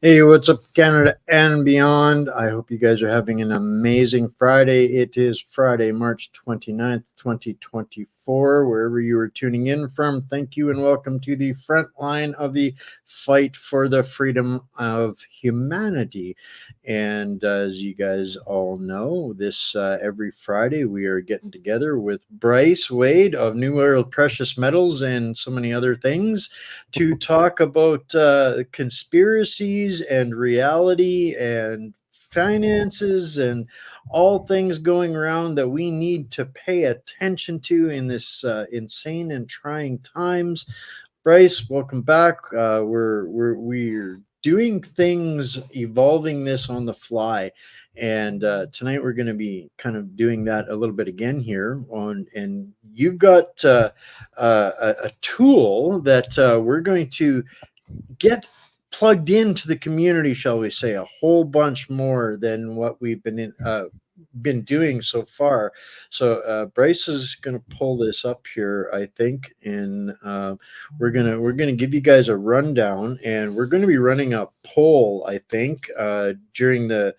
Hey, what's up, Canada and beyond? I hope you guys are having an amazing Friday. It is Friday, March 29th, 2024. Wherever you are tuning in from, thank you and welcome to the front line of the fight for the freedom of humanity. And as you guys all know, this every Friday we are getting together with Bryce Wade of New World Precious Metals and so many other things to talk about conspiracies and reality and finances and all things going around that we need to pay attention to in this insane and trying times. Bryce, welcome back. We're doing things, evolving this on the fly, and tonight we're going to be kind of doing that a little bit again here. And you've got a tool that we're going to get plugged into the community, shall we say, a whole bunch more than what we've been doing so far. So Bryce is going to pull this up here, I think, and we're gonna give you guys a rundown, and we're going to be running a poll, I think, during the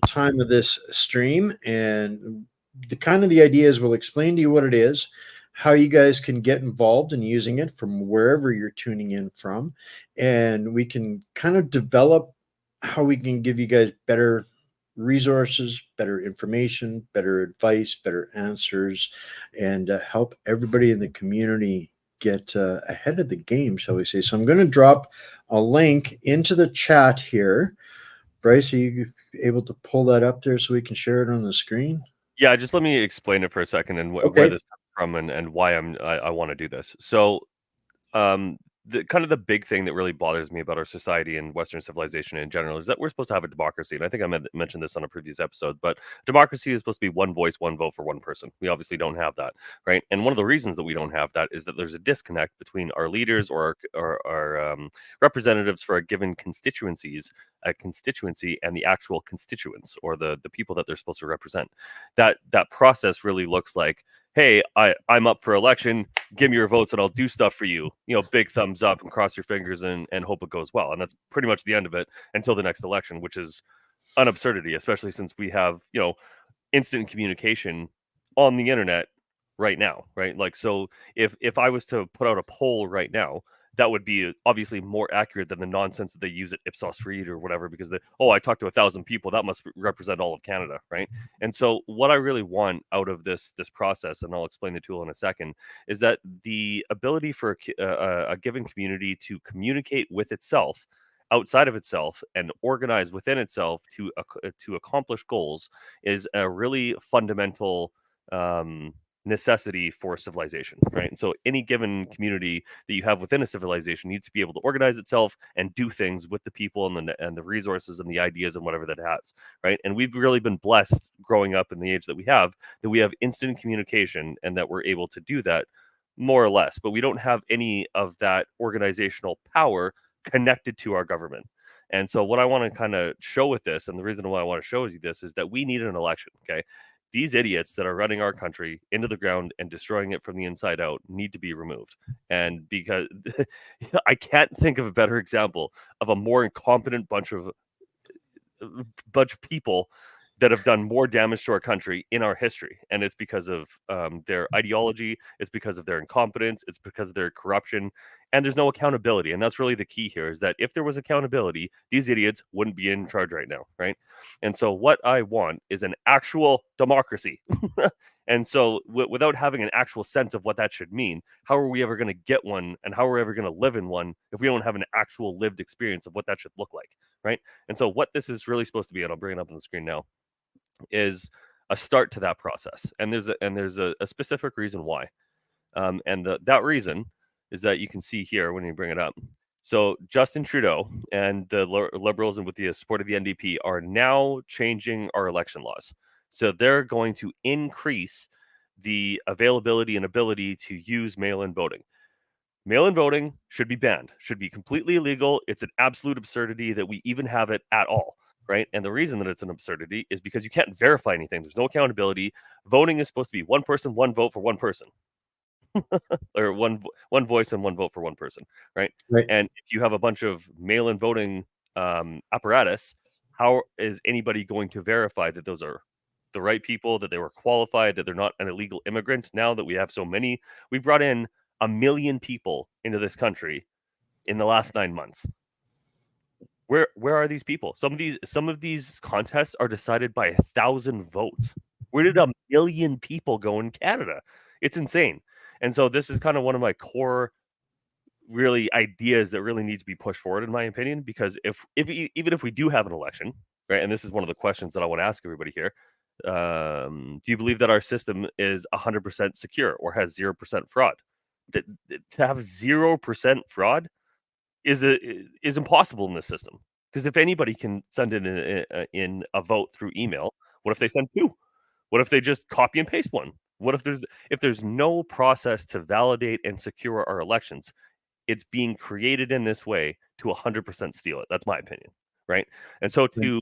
time of this stream, and the idea is we'll explain to you what it is, how you guys can get involved in using it from wherever you're tuning in from, and we can kind of develop how we can give you guys better resources, better information, better advice, better answers, and help everybody in the community get ahead of the game, shall we say. So I'm going to drop a link into the chat here. Bryce, are you able to pull that up there so we can share it on the screen? Yeah, just let me explain it for a second and where Okay. this comes from and why I want to do this. So, the big thing that really bothers me about our society and Western civilization in general is that we're supposed to have a democracy, and I think I mentioned this on a previous episode. But democracy is supposed to be one voice, one vote for one person. We obviously don't have that, right? And one of the reasons that we don't have that is that there's a disconnect between our leaders or our representatives for a given constituency and the actual constituents or the people that they're supposed to represent. That process really looks like, hey, I'm up for election, give me your votes and I'll do stuff for you. Big thumbs up and cross your fingers and hope it goes well. And that's pretty much the end of it until the next election, which is an absurdity, especially since we have, instant communication on the internet right now, right? Like, so if I was to put out a poll right now, that would be obviously more accurate than the nonsense that they use at Ipsos Reid or whatever, because I talked to 1,000 people, that must represent all of Canada, right? And so what I really want out of this process, and I'll explain the tool in a second, is that the ability for a given community to communicate with itself outside of itself and organize within itself to accomplish goals is a really fundamental necessity for civilization, right? And so any given community that you have within a civilization needs to be able to organize itself and do things with the people and the resources and the ideas and whatever that has, right? And we've really been blessed growing up in the age that we have instant communication and that we're able to do that more or less, but we don't have any of that organizational power connected to our government. And so what I want to kind of show with this, and the reason why I want to show you this, is that we need an election. Okay. These idiots that are running our country into the ground and destroying it from the inside out need to be removed. And because I can't think of a better example of a more incompetent bunch of people that have done more damage to our country in our history. And it's because of their ideology, it's because of their incompetence, it's because of their corruption, and there's no accountability. And that's really the key here, is that if there was accountability, these idiots wouldn't be in charge right now, right? And so what I want is an actual democracy. And so without having an actual sense of what that should mean, how are we ever going to get one, and how are we ever going to live in one if we don't have an actual lived experience of what that should look like, right? And so what this is really supposed to be, and I'll bring it up on the screen now, is a start to that process. And there's a specific reason why. That reason is that you can see here when you bring it up. So Justin Trudeau and the Liberals, and with the support of the NDP, are now changing our election laws. So they're going to increase the availability and ability to use mail-in voting. Mail-in voting should be banned, should be completely illegal. It's an absolute absurdity that we even have it at all, right? And the reason that it's an absurdity is because you can't verify anything. There's no accountability. Voting is supposed to be one person, one vote for one person. Or one voice and one vote for one person, right? Right. And if you have a bunch of mail-in voting apparatus, how is anybody going to verify that those are the right people, that they were qualified, that they're not an illegal immigrant? Now that we have so many, we brought in 1 million people into this country in the last 9 months. Where are these people? Some of these contests are decided by 1,000 votes. Where did 1 million people go in Canada? It's insane. And so this is kind of one of my core really ideas that really need to be pushed forward, in my opinion, because even if we do have an election, right, and this is one of the questions that I want to ask everybody here, do you believe that our system is 100% secure or has 0% fraud? To have 0% fraud is impossible in this system, because if anybody can send in a vote through email, what if they send two? What if they just copy and paste one? What if there's no process to validate and secure our elections? It's being created in this way to 100% steal it. That's my opinion, right? And so to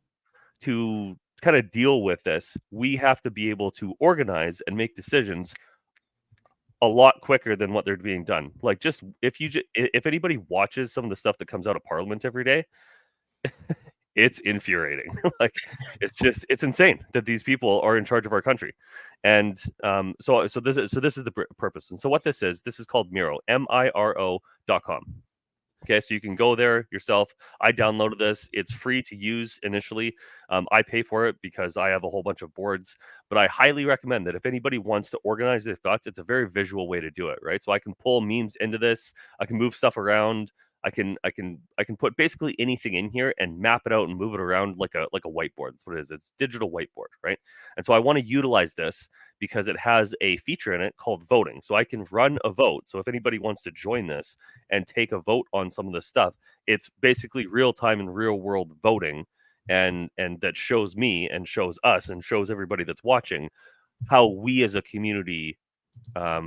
kind of deal with this, we have to be able to organize and make decisions a lot quicker than what they're being done. Like, just if anybody watches some of the stuff that comes out of Parliament every day, it's infuriating. Like, it's insane that these people are in charge of our country. And so this is the purpose. And so what this is called Miro, MIRO.com. Okay, so you can go there yourself. I downloaded this. It's free to use initially. I pay for it because I have a whole bunch of boards, but I highly recommend that if anybody wants to organize their thoughts, it's a very visual way to do it, right? So I can pull memes into this. I can move stuff around. I can put basically anything in here and map it out and move it around like a whiteboard. That's what it is. It's digital whiteboard, right? And so I want to utilize this because it has a feature in it called voting. So I can run a vote. So if anybody wants to join this and take a vote on some of this stuff, it's basically real time and real world voting, and that shows me and shows us and shows everybody that's watching how we as a community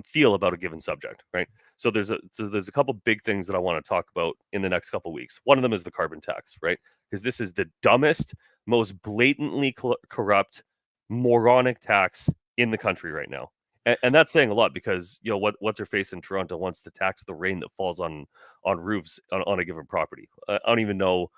feel about a given subject, right? So there's a couple big things that I want to talk about in the next couple weeks. One of them is the carbon tax, right? Because this is the dumbest, most blatantly corrupt, moronic tax in the country right now. And that's saying a lot, because what's her face in Toronto wants to tax the rain that falls on roofs on a given property. I don't even know.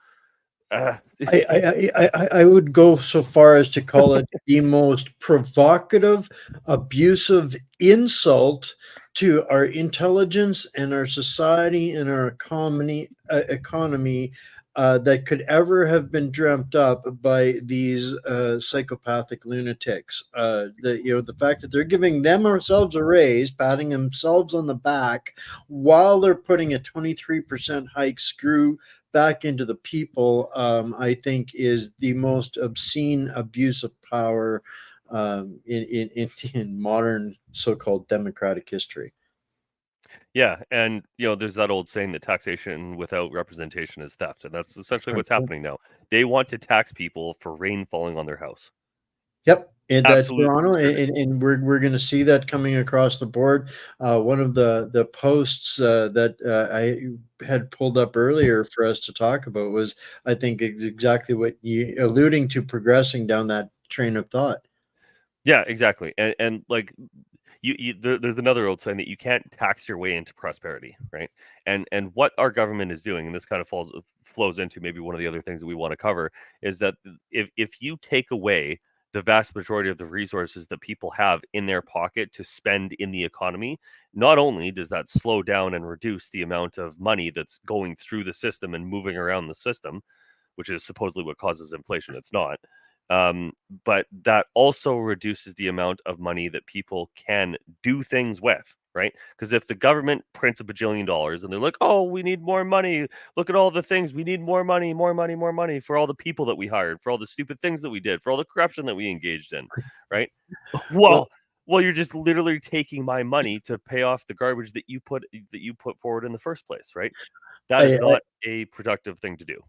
I would go so far as to call it the most provocative, abusive insult to our intelligence and our society and our economy that could ever have been dreamt up by these psychopathic lunatics. The fact that they're giving themselves a raise, patting themselves on the back, while they're putting a 23% hike screw back into the people, I think is the most obscene abuse of power in modern so-called democratic history. Yeah, and there's that old saying that taxation without representation is theft, and that's essentially what's happening now. They want to tax people for rain falling on their house. Yep, and that's Absolute Toronto, absurdity. and we're going to see that coming across the board. One of the posts that I had pulled up earlier for us to talk about was, I think, exactly what you alluding to, progressing down that train of thought. Yeah, exactly. And like there's another old saying that you can't tax your way into prosperity, right? And what our government is doing, and this kind of flows into maybe one of the other things that we want to cover, is that if you take away the vast majority of the resources that people have in their pocket to spend in the economy, not only does that slow down and reduce the amount of money that's going through the system and moving around the system, which is supposedly what causes inflation. It's not. But that also reduces the amount of money that people can do things with, right? Because if the government prints $1 bajillion and they're like, oh, we need more money. Look at all the things. We need more money, more money, more money for all the people that we hired, for all the stupid things that we did, for all the corruption that we engaged in, right? Well, you're just literally taking my money to pay off the garbage that you put forward in the first place, right? That is not a productive thing to do.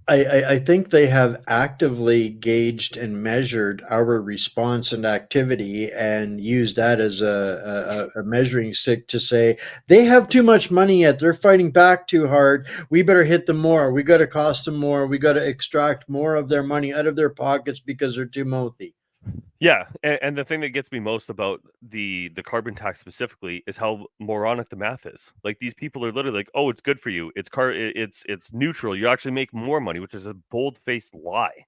I think they have actively gauged and measured our response and activity and used that as a measuring stick to say they have too much money yet. They're fighting back too hard. We better hit them more. We got to cost them more. We got to extract more of their money out of their pockets because they're too mouthy. Yeah, and the thing that gets me most about the carbon tax specifically is how moronic the math is. Like these people are literally like, "Oh, it's good for you. It's neutral. You actually make more money," which is a bold-faced lie.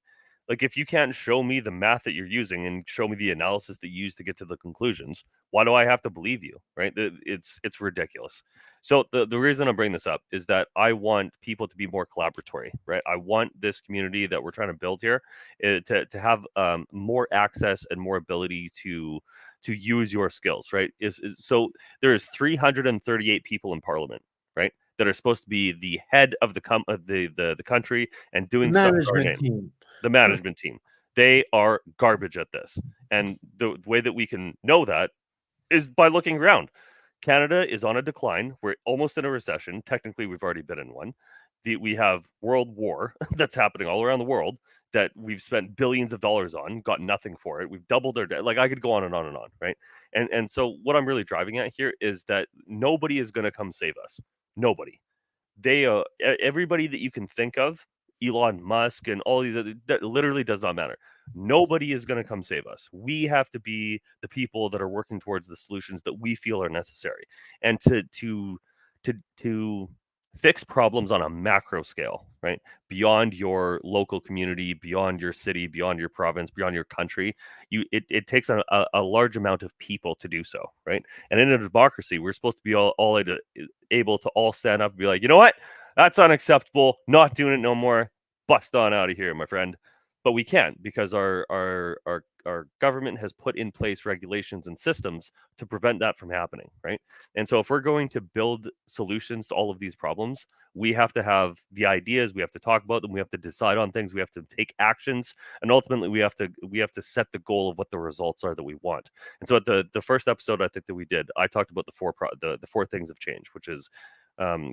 Like if you can't show me the math that you're using and show me the analysis that you use to get to the conclusions, why do I have to believe you? Right? It's ridiculous. So the reason I'm bringing this up is that I want people to be more collaboratory, right? I want this community that we're trying to build here to have more access and more ability to use your skills, right? So there is 338 people in Parliament, right, that are supposed to be the head of the country and The doing stuff with our management name. team. The management team, they are garbage at this, and the way that we can know that is by looking around. Canada is on a decline. We're almost in a recession. Technically, we've already been in one. We have world war that's happening all around the world that we've spent billions of dollars on, got nothing for it. We've doubled our debt. Like I could go on and on and on, right? And so what I'm really driving at here is that nobody is going to come save us. Nobody. Everybody that you can think of, Elon Musk and all these other, that literally does not matter. Nobody is going to come save us. We have to be the people that are working towards the solutions that we feel are necessary, and to fix problems on a macro scale, right? Beyond your local community, beyond your city, beyond your province, beyond your country. It takes a large amount of people to do so, right? And in a democracy, we're supposed to be all able to all stand up and be like, you know what? That's unacceptable. Not doing it no more. Bust on out of here, my friend. But we can't because our government has put in place regulations and systems to prevent that from happening, right? And so if we're going to build solutions to all of these problems, we have to have the ideas, we have to talk about them, we have to decide on things, we have to take actions, and ultimately we have to set the goal of what the results are that we want. And so at the first episode I think that we did, I talked about the four things of change, which is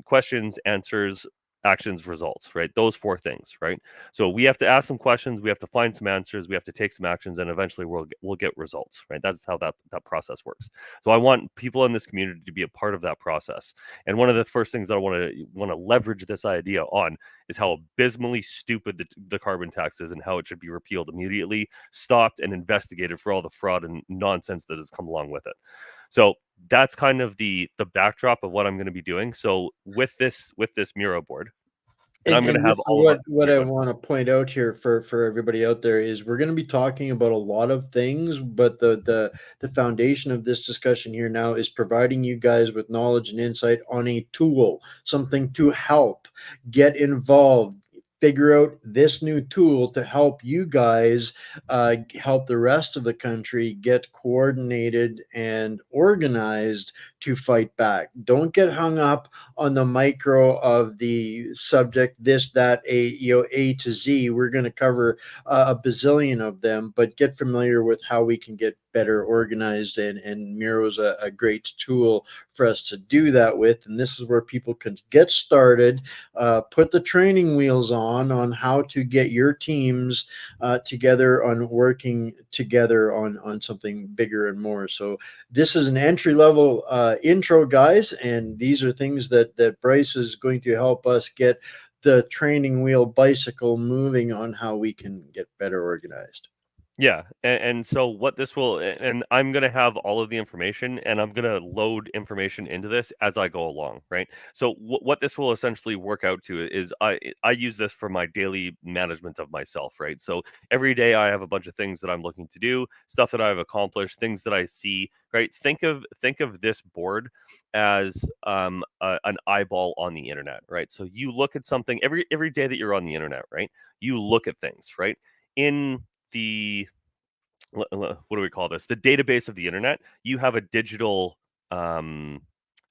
questions, answers, actions, results, right? Those four things, right? So we have to ask some questions, we have to find some answers, we have to take some actions, and eventually we'll get results, right? That's how that process works. So I want people in this community to be a part of that process. And one of the first things that I want to leverage this idea on is how abysmally stupid the carbon tax is and how it should be repealed immediately, stopped, and investigated for all the fraud and nonsense that has come along with it. So that's kind of the backdrop of what I'm going to be doing. So with this Miro board, and I'm going And to this have is all of our what yeah, I go ahead. want to point out here for everybody out there is we're going to be talking about a lot of things, but the foundation of this discussion here now is providing you guys with knowledge and insight on a tool, something to help get involved. Figure out this new tool to help you guys help the rest of the country get coordinated and organized to fight back. Don't get hung up on the micro of the subject, this, that, A to Z. We're going to cover a bazillion of them, but get familiar with how we can get better organized, and Miro's a great tool for us to do that with. And this is where people can get started, put the training wheels on how to get your teams together on working together on something bigger and more. So this is an entry level intro, guys, and these are things that Bryce is going to help us get the training wheel bicycle moving on how we can get better organized. Yeah, and so what this will, and I'm gonna have all of the information, and I'm gonna load information into this as I go along, right? So what this will essentially work out to is I use this for my daily management of myself, right? So every day I have a bunch of things that I'm looking to do, stuff that I've accomplished, things that I see, right? Think of this board as an eyeball on the internet, right? So you look at something every day that you're on the internet, right? You look at things, right? In the what do we call this? The database of the internet. You have um,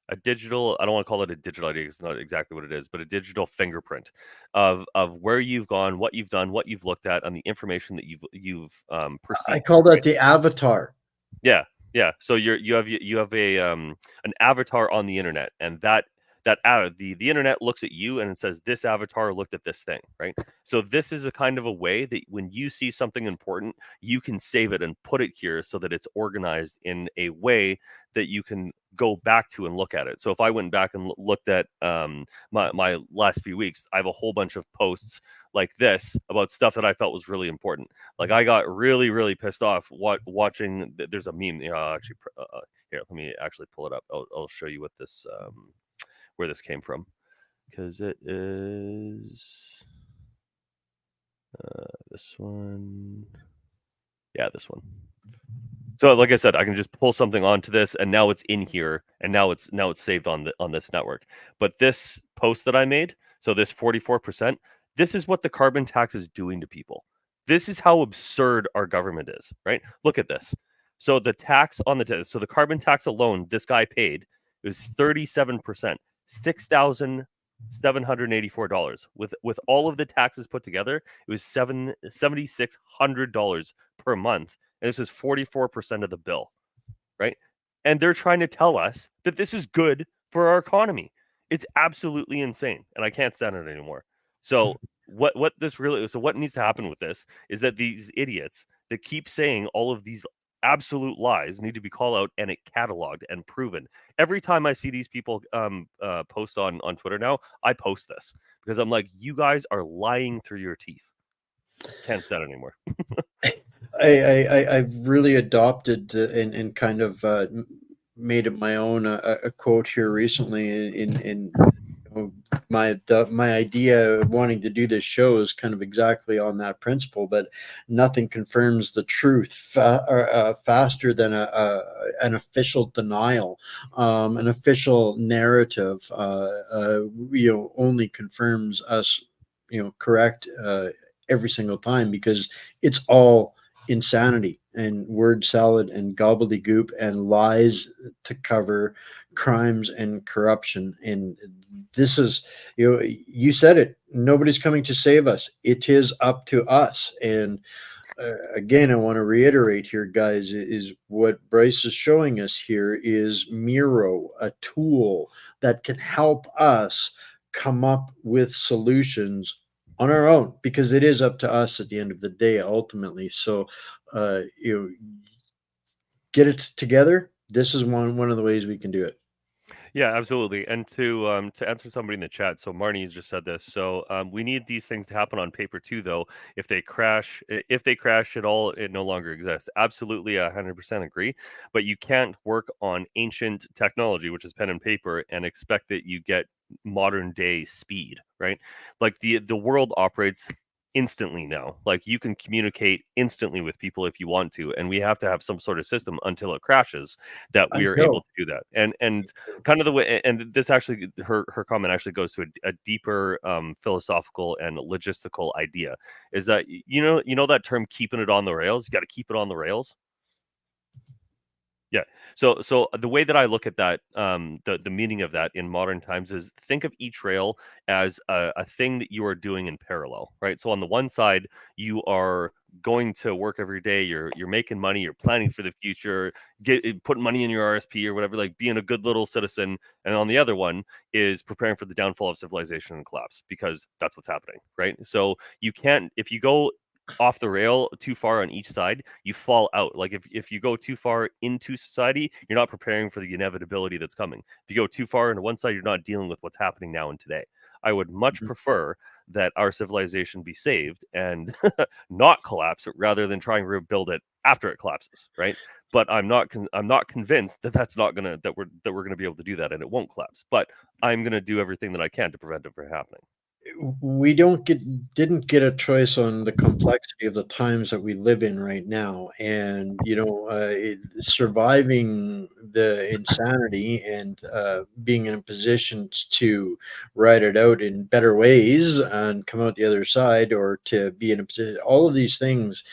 a digital. I don't want to call it a digital ID. It's not exactly what it is, but a digital fingerprint of where you've gone, what you've done, what you've looked at, and the information that you've I perceived. call that Right? the avatar. Yeah, yeah. So you have a an avatar on the internet, and the internet looks at you and it says this avatar looked at this thing, right? So this is a kind of a way that when you see something important, you can save it and put it here so that it's organized in a way that you can go back to and look at it. So if I went back and looked at my last few weeks, I have a whole bunch of posts like this about stuff that I felt was really important. Like I got really, really pissed off watching. There's a meme. Actually, here, let me actually pull it up. I'll show you what this where this came from, because it is this one. Yeah, this one. So, like I said, I can just pull something onto this, and now it's in here, and now it's saved on this network. But this post that I made, so this 44%, this is what the carbon tax is doing to people. This is how absurd our government is, right? Look at this. So the tax on so the carbon tax alone, this guy paid, it was 37%, $6,784. With all of the taxes put together, it was $7,600 per month. And this is 44% of the bill, right? And they're trying to tell us that this is good for our economy. It's absolutely insane, and I can't stand it anymore. So what needs to happen with this is that these idiots that keep saying all of these absolute lies need to be called out and cataloged and proven. Every time I see these people post on Twitter now, I post this because I'm like, you guys are lying through your teeth. Can't stand it anymore. I've really adopted and kind of made it my own a quote here recently in my idea of wanting to do this show is kind of exactly on that principle, but nothing confirms the truth faster than an official denial, an official narrative. Only confirms us, correct every single time, because it's all insanity and word salad and gobbledygook and lies to cover crimes and corruption. And this is, you said it, nobody's coming to save us. It is up to us. And again, I want to reiterate here, guys, is what Bryce is showing us here is Miro, a tool that can help us come up with solutions on our own, because it is up to us at the end of the day, ultimately. So, get it together. This is one of the ways we can do it. Yeah, absolutely. And to answer somebody in the chat, so Marnie just said this. So we need these things to happen on paper too, though. If they crash at all, it no longer exists. Absolutely, 100% agree. But you can't work on ancient technology, which is pen and paper, and expect that you get modern day speed, right? Like the world operates instantly now. Like you can communicate instantly with people if you want to, and we have to have some sort of system until it crashes that we are able to do that. And kind of the way, and this actually, her comment actually goes to a deeper philosophical and logistical idea, is that you know that term, keeping it on the rails. You got to keep it on the rails. Yeah. So the way that I look at that, the meaning of that in modern times is, think of each rail as a thing that you are doing in parallel, right? So on the one side, you are going to work every day, you're making money, you're planning for the future, putting money in your RSP or whatever, like being a good little citizen. And on the other one is preparing for the downfall of civilization and collapse, because that's what's happening, right? So you can't, if you go off the rail too far on each side, you fall out. Like if you go too far into society, you're not preparing for the inevitability that's coming. If you go too far into one side, you're not dealing with what's happening now and today. I would much prefer that our civilization be saved and not collapse, rather than try and rebuild it after it collapses, right? But I'm not convinced that that's not gonna that we're gonna be able to do that, and it won't collapse. But I'm gonna do everything that I can to prevent it from happening. We didn't get a choice on the complexity of the times that we live in right now, and surviving the insanity and being in a position to ride it out in better ways and come out the other side, or to be in a position, all of these things,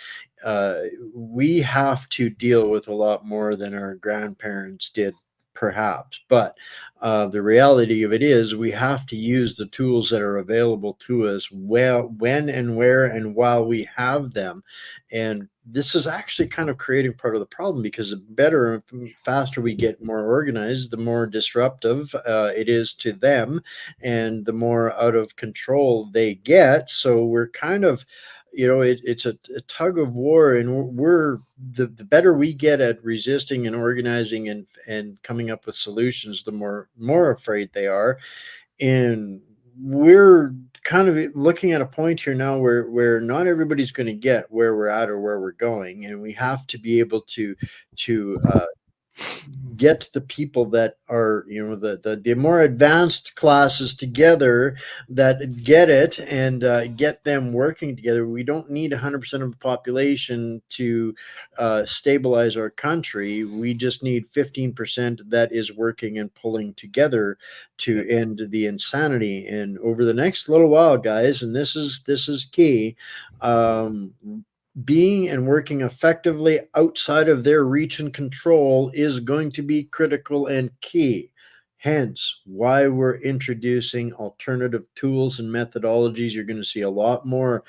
we have to deal with a lot more than our grandparents did, perhaps. But the reality of it is, we have to use the tools that are available to us, when and where and while we have them. And this is actually kind of creating part of the problem, because the better and faster we get more organized, the more disruptive it is to them, and the more out of control they get. So we're kind of, it's a tug of war, and we're the better we get at resisting and organizing and coming up with solutions, the more afraid they are. And we're kind of looking at a point here now where not everybody's going to get where we're at or where we're going, and we have to be able to get the people that are, the more advanced classes together that get it, and get them working together. We don't need 100% of the population to stabilize our country. We just need 15% that is working and pulling together to end the insanity. And over the next little while, guys, and this is key, being and working effectively outside of their reach and control is going to be critical and key. Hence, why we're introducing alternative tools and methodologies. You're going to see a lot more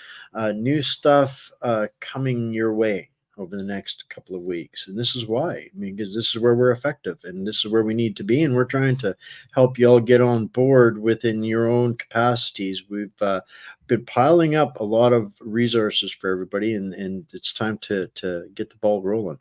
new stuff coming your way over the next couple of weeks. And this is why, I mean, because this is where we're effective and this is where we need to be. And we're trying to help you all get on board within your own capacities. We've been piling up a lot of resources for everybody, and it's time to get the ball rolling.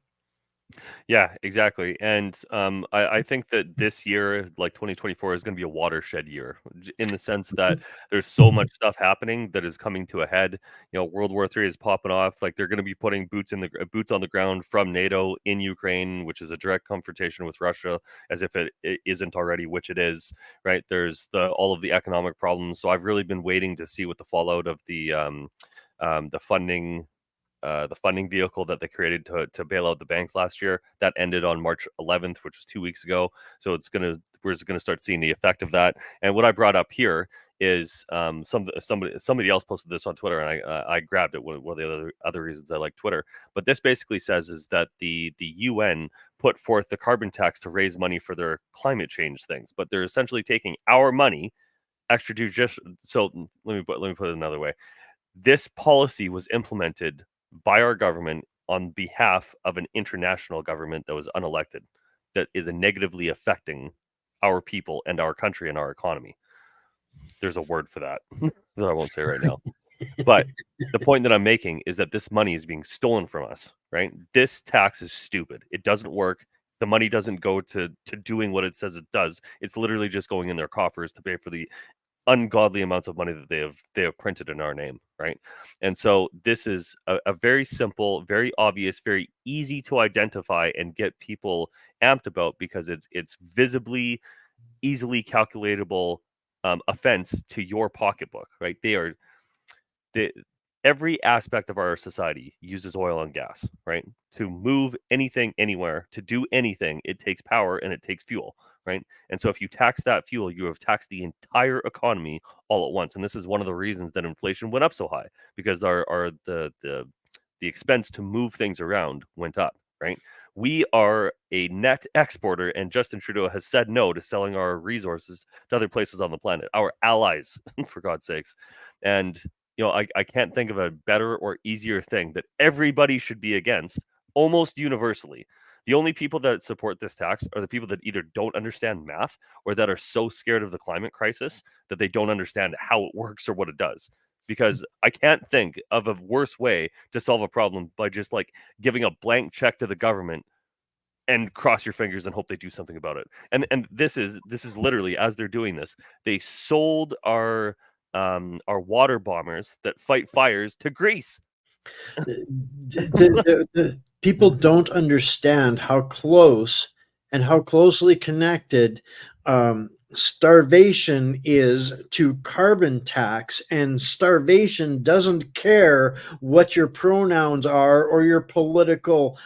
Yeah, exactly. And I think that this year, like 2024, is going to be a watershed year in the sense that there's so much stuff happening that is coming to a head. World War III is popping off. Like they're going to be putting boots on the ground from NATO in Ukraine, which is a direct confrontation with Russia, as if it isn't already, which it is. Right? There's all of the economic problems. So I've really been waiting to see what the fallout of the funding. The funding vehicle that they created to bail out the banks last year that ended on March 11th, which was 2 weeks ago. So we're gonna start seeing the effect of that. And what I brought up here is somebody else posted this on Twitter, and I grabbed it. One of the other reasons I like Twitter. But this basically says is that the UN put forth the carbon tax to raise money for their climate change things, but they're essentially taking our money extrajudicial. So let me put it another way. This policy was implemented by our government on behalf of an international government that was unelected, that is negatively affecting our people and our country and our economy. There's a word for that that I won't say right now. But the point that I'm making is that this money is being stolen from us, right? This tax is stupid. It doesn't work. The money doesn't go to doing what it says it does. It's literally just going in their coffers to pay for the ungodly amounts of money that they have printed in our name, right? And so this is a very simple, very obvious, very easy to identify and get people amped about, because it's visibly, easily calculatable offense to your pocketbook, right? Every aspect of our society uses oil and gas, right? To move anything anywhere, to do anything, it takes power and it takes fuel, right? And so if you tax that fuel, you have taxed the entire economy all at once. And this is one of the reasons that inflation went up so high, because the expense to move things around went up, right? We are a net exporter, and Justin Trudeau has said no to selling our resources to other places on the planet, our allies, for God's sakes. And I can't think of a better or easier thing that everybody should be against almost universally. The only people that support this tax are the people that either don't understand math or that are so scared of the climate crisis that they don't understand how it works or what it does. Because I can't think of a worse way to solve a problem by just like giving a blank check to the government and cross your fingers and hope they do something about it. And this is literally, as they're doing this, they sold our water bombers that fight fires to Greece. The people don't understand how close and how closely connected starvation is to carbon tax, and starvation doesn't care what your pronouns are or your political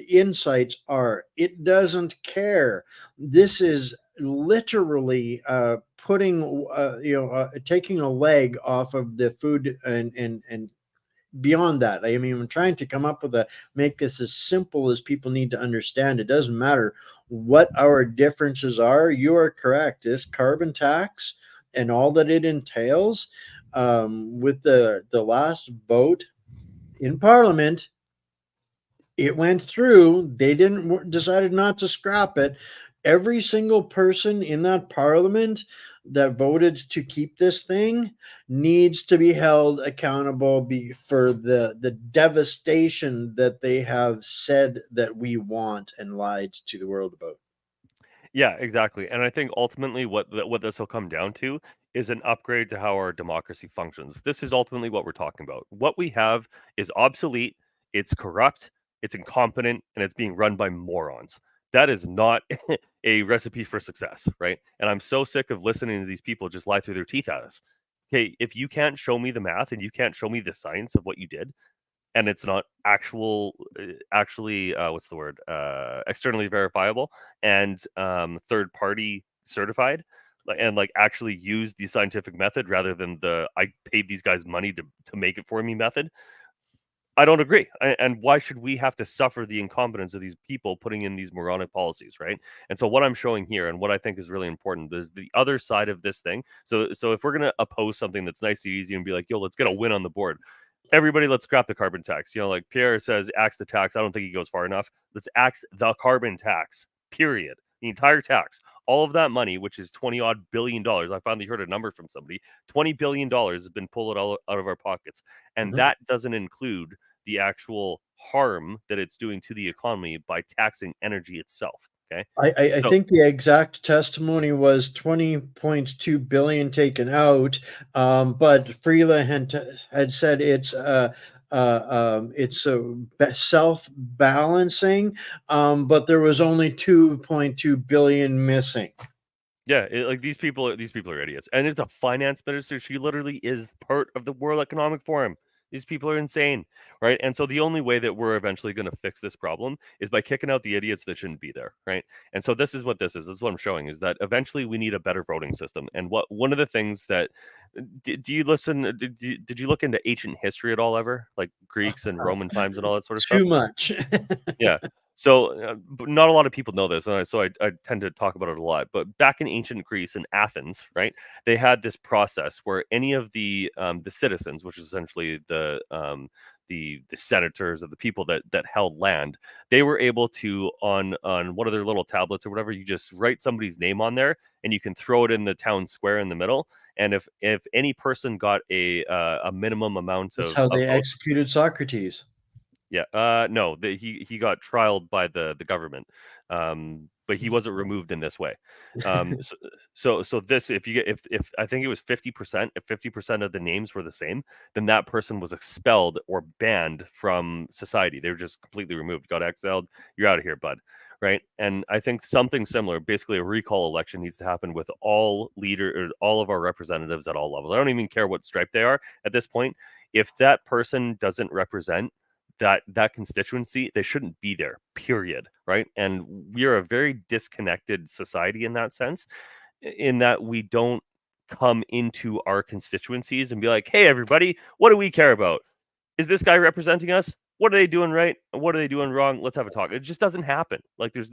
insights are. It doesn't care. This is literally putting taking a leg off of the food and beyond that. I mean, I'm trying to come up with make this as simple as people need to understand. It doesn't matter what our differences are. You are correct. This carbon tax and all that it entails, with the last vote in Parliament, it went through. They decided not to scrap it. Every single person in that Parliament that voted to keep this thing needs to be held accountable for the devastation that they have said that we want and lied to the world about. Yeah, exactly. And I think ultimately what this will come down to is an upgrade to how our democracy functions. This is ultimately what we're talking about. What we have is obsolete, it's corrupt, it's incompetent, and it's being run by morons. That is not a recipe for success, right? And I'm so sick of listening to these people just lie through their teeth at us. Okay, if you can't show me the math and you can't show me the science of what you did, and it's not actually what's the word, externally verifiable and third party certified, and like actually use the scientific method rather than the I paid these guys money to make it for me method, I don't agree. And why should we have to suffer the incompetence of these people putting in these moronic policies, right? And so what I'm showing here and what I think is really important is the other side of this thing. So if we're going to oppose something that's nice and easy and be like, yo, let's get a win on the board. Everybody, let's scrap the carbon tax. You know, like Pierre says, axe the tax. I don't think he goes far enough. Let's axe the carbon tax, period. The entire tax. All of that money, which is 20 odd billion dollars. I finally heard a number from somebody. $20 billion has been pulled out of our pockets. And that doesn't include the actual harm that it's doing to the economy by taxing energy itself. Okay. I think the exact testimony was 20.2 billion taken out, but Freeland had said it's self-balancing, but there was only 2.2 billion missing. Yeah, like these people are idiots, and it's a finance minister. She literally is part of the World Economic Forum. These people are insane, right? And so the only way that we're eventually going to fix this problem is by kicking out the idiots that shouldn't be there, right? And so this is what this is. That's what I'm showing is that eventually we need a better voting system. And one of the things that do you listen? Did you look into ancient history at all ever, like Greeks and Roman times and all that sort of stuff? Too much. Yeah. So, but not a lot of people know this, so I tend to talk about it a lot. But back in ancient Greece and Athens, right, they had this process where any of the citizens, which is essentially the senators or the people that held land, they were able to on one of their little tablets or whatever, you just write somebody's name on there, and you can throw it in the town square in the middle. And if any person got a minimum amount That's of how they votes. executed Socrates. Yeah. No, he got trialed by the government, but he wasn't removed in this way. So this, if you get if I think it was 50%, if 50% of the names were the same, then that person was expelled or banned from society. They were just completely removed, got exiled. You're out of here, bud. Right. And I think something similar, basically a recall election, needs to happen with all all of our representatives at all levels. I don't even care what stripe they are at this point. If that person doesn't represent that constituency, they shouldn't be there, period, right? And we are a very disconnected society in that sense, in that we don't come into our constituencies and be like, hey everybody, what do we care about? Is this guy representing us? What are they doing right? What are they doing wrong? Let's have a talk. It just doesn't happen. Like there's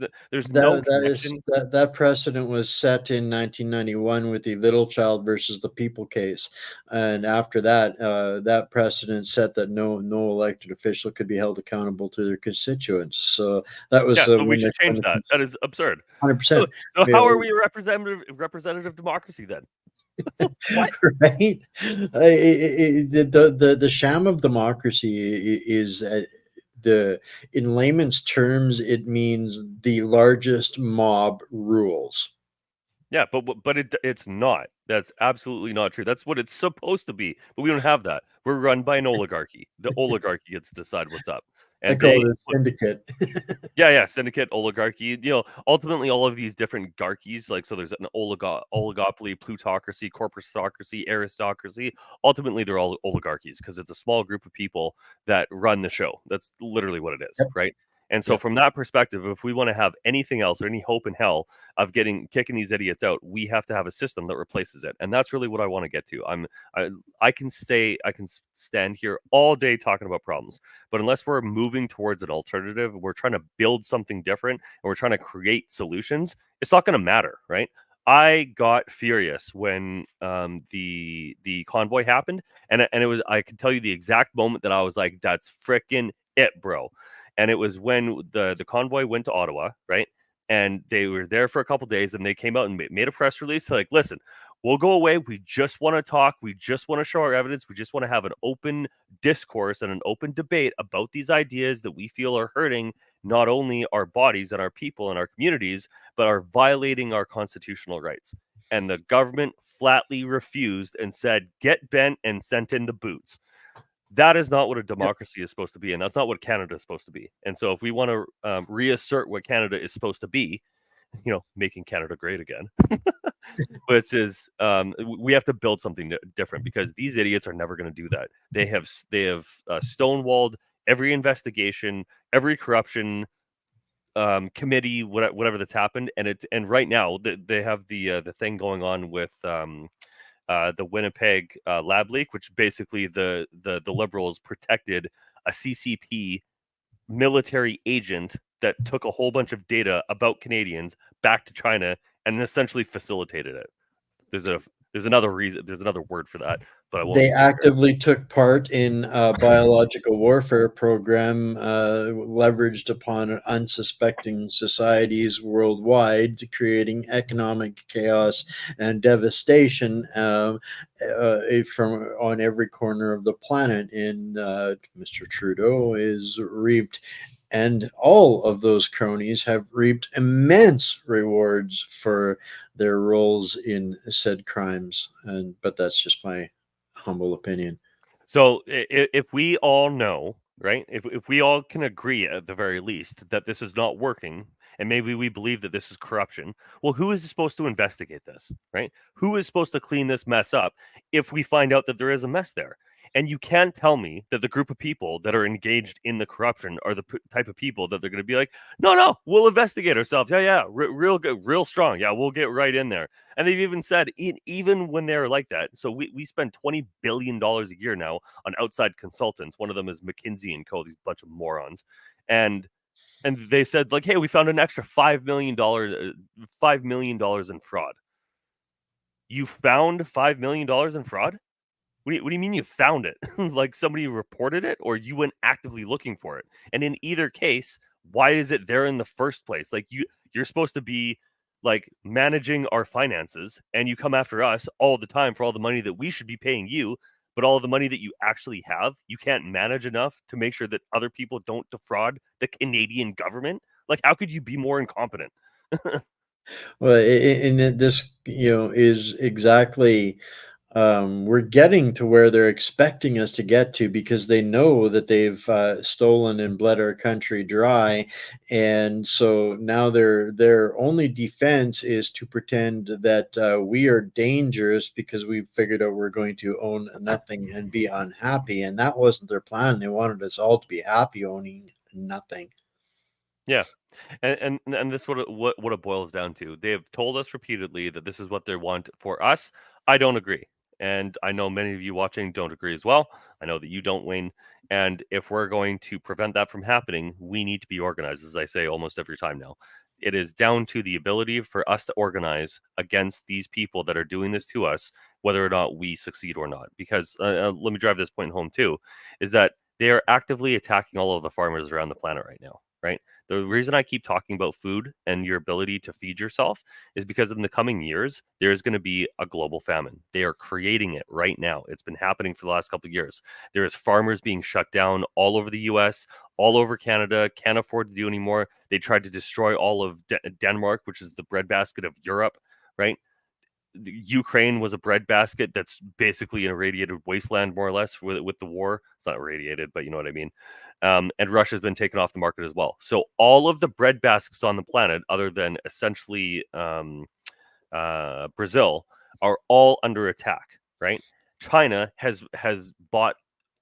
no connection. That precedent was set in 1991 with the Little Child versus the People case, and after that, that precedent set that no elected official could be held accountable to their constituents. So that was Yeah, so we when should change that. That is absurd. 100%. So how are we a representative democracy then? What? Right? The sham of democracy is in layman's terms, it means the largest mob rules. Yeah, but it's not. That's absolutely not true. That's what it's supposed to be, but we don't have that. We're run by an oligarchy. The oligarchy gets to decide what's up, I and call they it a syndicate. yeah, syndicate, oligarchy. You know, ultimately, all of these different garchies, like so, there's an oligopoly, plutocracy, corporatocracy, aristocracy. Ultimately, they're all oligarchies because it's a small group of people that run the show. That's literally what it is, Yep. right? And so, Yep. from that perspective, if we want to have anything else or any hope in hell of kicking these idiots out, we have to have a system that replaces it, and that's really what I want to get to. I can stand here all day talking about problems, but unless we're moving towards an alternative, we're trying to build something different, and we're trying to create solutions, it's not going to matter, right? I got furious when the convoy happened, and it was, I can tell you the exact moment that I was like, "That's freaking it, bro." And it was when the convoy went to Ottawa, right? And they were there for a couple days, and they came out and made a press release like, "Listen, we'll go away. We just want to talk. We just want to show our evidence. We just want to have an open discourse and an open debate about these ideas that we feel are hurting not only our bodies and our people and our communities, but are violating our constitutional rights." and the government flatly refused and said, "Get bent and sent in the boots." That is not what a democracy is supposed to be, and that's not what Canada is supposed to be. And so, if we want to reassert what Canada is supposed to be, making Canada great again, which is we have to build something different, because these idiots are never going to do that. They have stonewalled every investigation, every corruption committee, whatever that's happened, and right now they have the thing going on with the Winnipeg lab leak, which basically the Liberals protected a CCP military agent that took a whole bunch of data about Canadians back to China and essentially facilitated it. There's another reason. There's another word for that, but I won't. They actively took part in a biological warfare program leveraged upon unsuspecting societies worldwide, creating economic chaos and devastation from on every corner of the planet. And Mr. Trudeau is reaped. And all of those cronies have reaped immense rewards for their roles in said crimes. But that's just my humble opinion. So if we all know, right, if we all can agree at the very least that this is not working, and maybe we believe that this is corruption, well, who is supposed to investigate this, right? Who is supposed to clean this mess up if we find out that there is a mess there? And you can't tell me that the group of people that are engaged in the corruption are the type of people that they're going to be like, no, we'll investigate ourselves. Yeah, real good, real strong. Yeah, we'll get right in there. And they've even said, even when they're like that, so we spend $20 billion a year now on outside consultants. One of them is McKinsey and Co., these bunch of morons. And they said, like, hey, we found an extra $5 million in fraud. You found $5 million in fraud? What do you mean you found it? Like somebody reported it, or you went actively looking for it? And in either case, why is it there in the first place? Like you're supposed to be like managing our finances, and you come after us all the time for all the money that we should be paying you, but all of the money that you actually have, you can't manage enough to make sure that other people don't defraud the Canadian government. Like, how could you be more incompetent? Well, and this, is exactly we're getting to where they're expecting us to get to, because they know that they've stolen and bled our country dry, and so now their only defense is to pretend that we are dangerous because we figured out we're going to own nothing and be unhappy, and that wasn't their plan. They wanted us all to be happy owning nothing. Yeah. And this what it boils down to. They have told us repeatedly that this is what they want for us. I don't agree, and I know many of you watching don't agree as well. I know that you don't, Wayne. And if we're going to prevent that from happening, we need to be organized, as I say almost every time now. It is down to the ability for us to organize against these people that are doing this to us, whether or not we succeed or not. Because let me drive this point home too, is that they are actively attacking all of the farmers around the planet right now, right? The reason I keep talking about food and your ability to feed yourself is because in the coming years, there's going to be a global famine. They are creating it right now. It's been happening for the last couple of years. There is farmers being shut down all over the US, all over Canada, can't afford to do anymore. They tried to destroy all of Denmark, which is the breadbasket of Europe, right? Ukraine was a breadbasket that's basically an irradiated wasteland, more or less, with the war. It's not irradiated, but you know what I mean. And Russia's been taken off the market as well. So all of the breadbaskets on the planet, other than essentially Brazil, are all under attack. Right? China has bought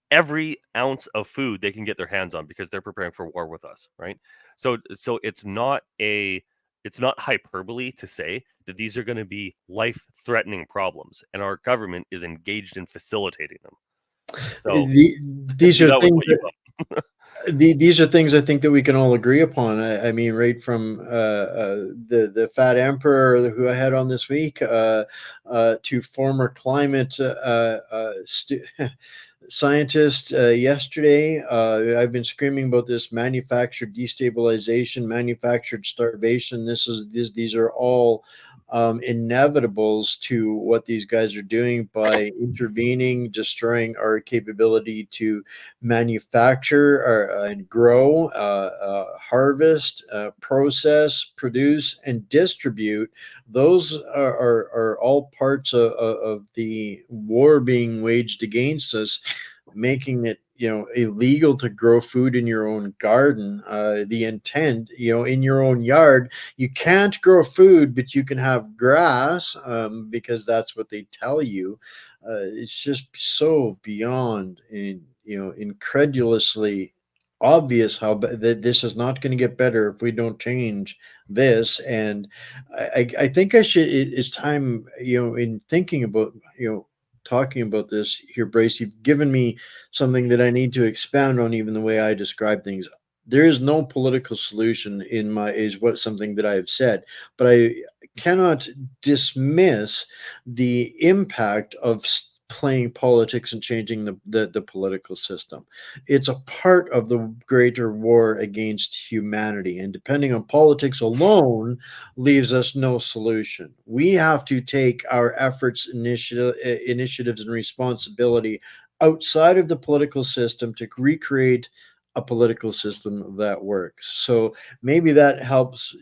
every ounce of food they can get their hands on because they're preparing for war with us. Right? So it's not hyperbole to say that these are going to be life-threatening problems, and our government is engaged in facilitating them. So These are things. These are things I think that we can all agree upon. I mean, right from the fat emperor who I had on this week to former climate scientist yesterday. I've been screaming about this manufactured destabilization, manufactured starvation. These are all inevitables to what these guys are doing by intervening, destroying our capability to manufacture and grow, harvest, process, produce, and distribute. Those are all parts of the war being waged against us, making it illegal to grow food in your own garden. The intent, in your own yard, you can't grow food, but you can have grass, because that's what they tell you. It's just so beyond incredulously obvious that this is not going to get better if we don't change this. And I think it's time, in thinking about, talking about this here, Bryce, you've given me something that I need to expound on, even the way I describe things. There is no political solution is what something that I have said, but I cannot dismiss the impact of playing politics and changing the political system. It's a part of the greater war against humanity, and depending on politics alone leaves us no solution. We have to take our efforts, initiatives, and responsibility outside of the political system to recreate a political system that works. So maybe that helps,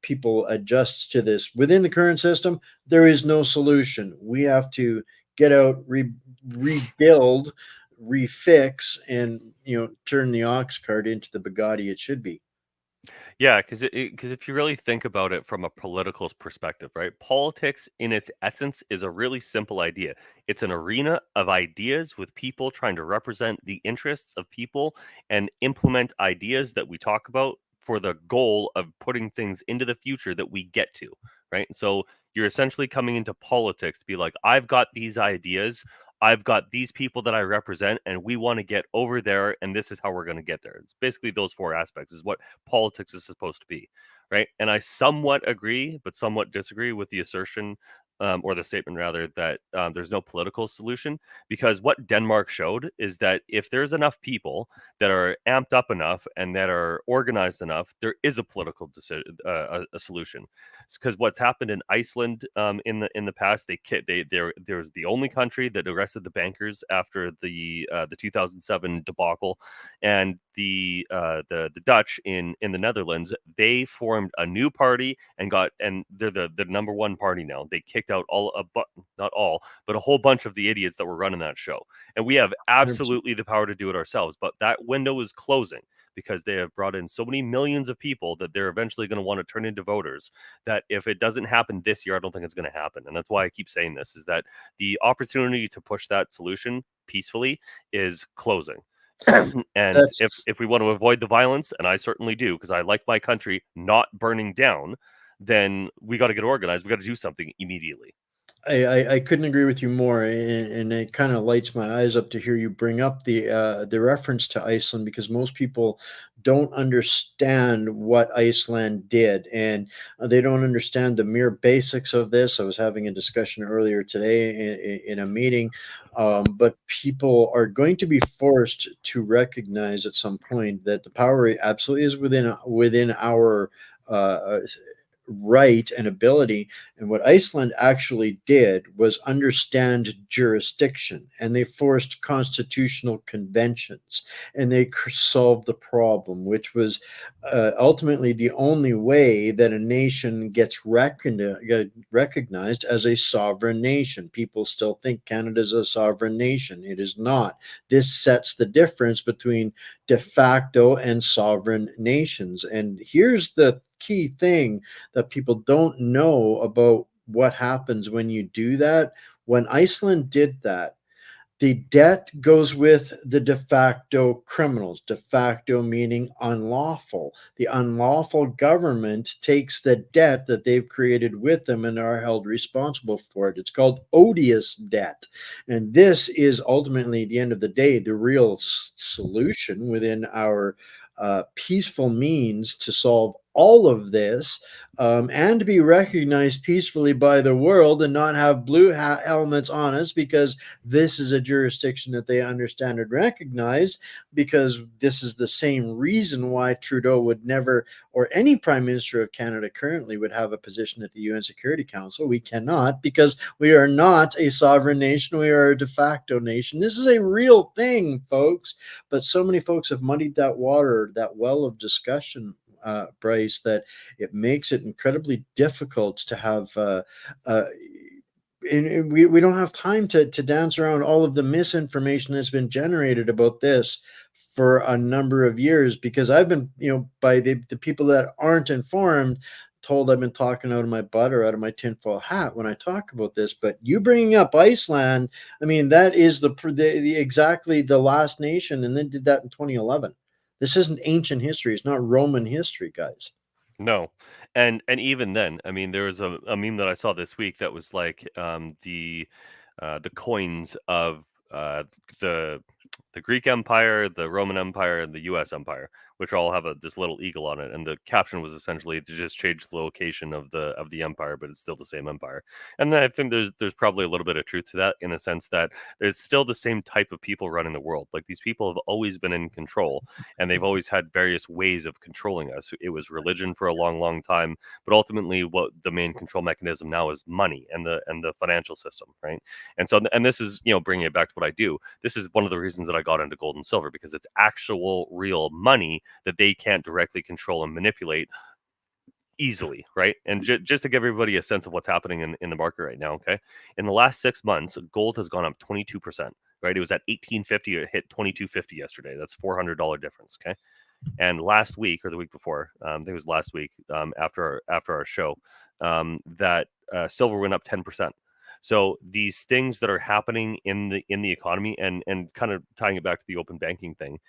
people adjust to this. Within the current system, there is no solution. We have to get out, rebuild, refix, and turn the ox cart into the Bugatti it should be. Yeah, because if you really think about it from a political perspective, right? Politics, in its essence, is a really simple idea. It's an arena of ideas with people trying to represent the interests of people and implement ideas that we talk about for the goal of putting things into the future that we get to, right? So you're essentially coming into politics to be like, I've got these ideas. I've got these people that I represent, and we want to get over there, and this is how we're going to get there. It's basically those four aspects is what politics is supposed to be, right? And I somewhat agree, but somewhat disagree with the assertion, or the statement rather, that there's no political solution, because what Denmark showed is that if there's enough people that are amped up enough and that are organized enough, there is a political a solution. Because what's happened in Iceland, in the past, there's the only country that arrested the bankers after the 2007 debacle, and the Dutch in the Netherlands, they formed a new party and they're the number one party now. They kicked out not all, but a whole bunch of the idiots that were running that show. And we have absolutely the power to do it ourselves, but that window is closing because they have brought in so many millions of people that they're eventually going to want to turn into voters, that if it doesn't happen this year, I don't think it's going to happen. And that's why I keep saying this, is that the opportunity to push that solution peacefully is closing. And if we want to avoid the violence, and I certainly do, because I like my country not burning down, then we got to get organized. We got to do something immediately. I couldn't agree with you more, and it kind of lights my eyes up to hear you bring up the reference to Iceland, because most people don't understand what Iceland did, and they don't understand the mere basics of this. I was having a discussion earlier today in a meeting, but people are going to be forced to recognize at some point that the power absolutely is within our right and ability. And what Iceland actually did was understand jurisdiction, and they forced constitutional conventions, and they solved the problem, which was ultimately the only way that a nation gets recognized as a sovereign nation. People still think Canada is a sovereign nation. It is not. This sets the difference between de facto and sovereign nations. And here's the key thing that people don't know about what happens when you do that. When Iceland did that, the debt goes with the de facto criminals. De facto meaning unlawful. The unlawful government takes the debt that they've created with them and are held responsible for it. It's called odious debt. And this is ultimately, at the end of the day, the real solution within our peaceful means to solve all of this, and to be recognized peacefully by the world and not have blue hat helmets on us because this is a jurisdiction that they understand and recognize, because this is the same reason why Trudeau would never, or any prime minister of Canada currently, would have a position at the UN Security Council. We cannot, because we are not a sovereign nation. We are a de facto nation. This is a real thing, folks. But so many folks have muddied that water, that well of discussion, Bryce, that it makes it incredibly difficult to have. And we don't have time to dance around all of the misinformation that's been generated about this for a number of years, because I've been, by the people that aren't informed, told I've been talking out of my butt or out of my tinfoil hat when I talk about this. But you bringing up Iceland, I mean, that is the exactly the last nation, and then did that in 2011. This isn't ancient history. It's not Roman history, guys. No, and even then, I mean, there was a meme that I saw this week that was like the coins of the the Greek Empire, the Roman Empire, and the U.S. Empire, which all have this little eagle on it, and the caption was essentially to just change the location of the empire, but it's still the same empire. And then I think there's probably a little bit of truth to that, in a sense that there's still the same type of people running the world. Like, these people have always been in control, and they've always had various ways of controlling us. It was religion for a long time, but ultimately, what the main control mechanism now is money and the financial system, right? And so, and this is, bringing it back to what I do. This is one of the reasons that I got into gold and silver, because it's actual real money that they can't directly control and manipulate easily, right? And just to give everybody a sense of what's happening in the market right now, okay? In the last 6 months, gold has gone up 22%, right? It was at 1850, it hit 2250 yesterday. That's $400 difference, okay? And last week, or the week before, I think it was last week, after our show, that silver went up 10%. So these things that are happening in the economy, and kind of tying it back to the open banking thing,